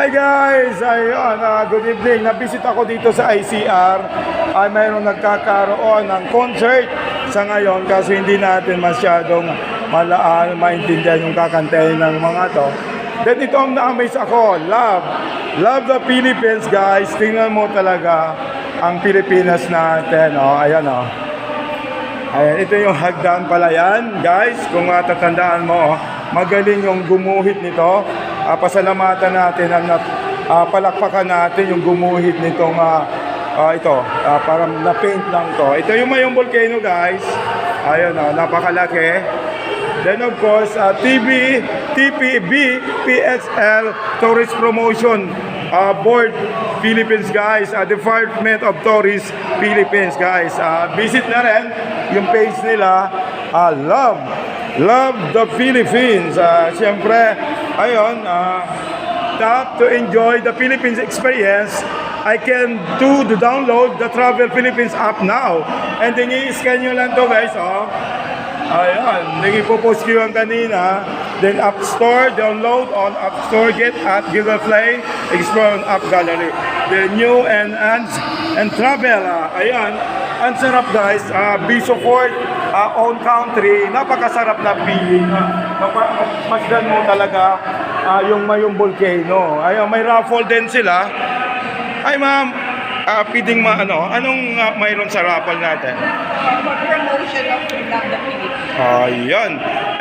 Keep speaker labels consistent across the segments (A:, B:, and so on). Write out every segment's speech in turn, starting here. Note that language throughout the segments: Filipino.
A: Hi guys! Ayun, good evening. Nabisit ako dito sa ICR. Ay mayroong nagkakaroon ng concert sa ngayon kasi hindi natin masyadong maintindihan yung kakantahin ng mga to. Then ito ang na-amaze ako. Love the Philippines guys. Tingnan mo talaga ang Pilipinas natin. Oh, ayan oh. Ayan, ito yung hagdan pala yan. Guys, kung tatandaan mo, magaling yung gumuhit nito. Pasalamatan natin at palakpakan natin yung gumuhit nitong ito. Parang na-paint lang to. Ito yung Mayong Volcano guys. Ayun, napakalaki. Then of course, TPB, PXL Tourist Promotion Board Philippines guys, Department of Tourist Philippines guys. Visit na rin yung page nila. Love the Philippines. Siyempre, ayun, tap to enjoy the Philippines experience. I can do the download the Travel Philippines app now. And then i-scan nyo lang to guys, oh. Ayan, nag-ipopost ko yung kanina. Then App Store, download on App Store, get at Google Play, explore on App Gallery. The new and travel. Ayan, ang sarap guys. Be support own country. Napakasarap na feeling. Masdan mo talaga yung Mayong Volcano. Ayan, may raffle din sila. Ay ma'am, pwedeng anong mayroon sa raffle natin?
B: Promotion of Love the Philippines.
A: Ayan.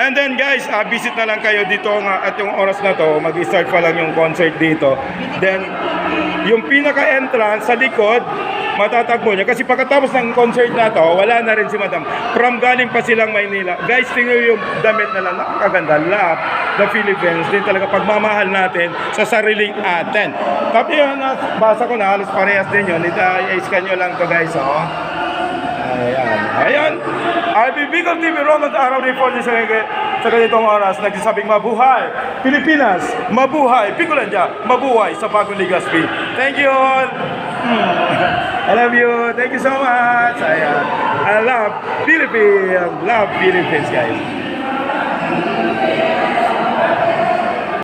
A: And then guys, visit na lang kayo dito at yung oras na to, mag-start pa lang yung concert dito. Then, yung pinaka-entrance sa likod, matatagpo niya. Kasi pagkatapos ng concert na to, wala na rin si Madam. From galing pa silang Maynila. Guys, tingnan yung damit na lang. Napakaganda. Love the Philippines. Din talaga pagmamahal natin sa sariling atin. Tapos yun, basa ko na, halos parehas din yun. I-scan nyo lang to guys, oh. Ayan. Bicol TV, Ronald Araw Report sa ganitong oras. Nagsasabing mabuhay Pilipinas, mabuhay Bicolandia, mabuhay sa bagong Legazpi. Thank you all. I love you. Thank you so much. Ayan. I love Philippines. Love Philippines guys.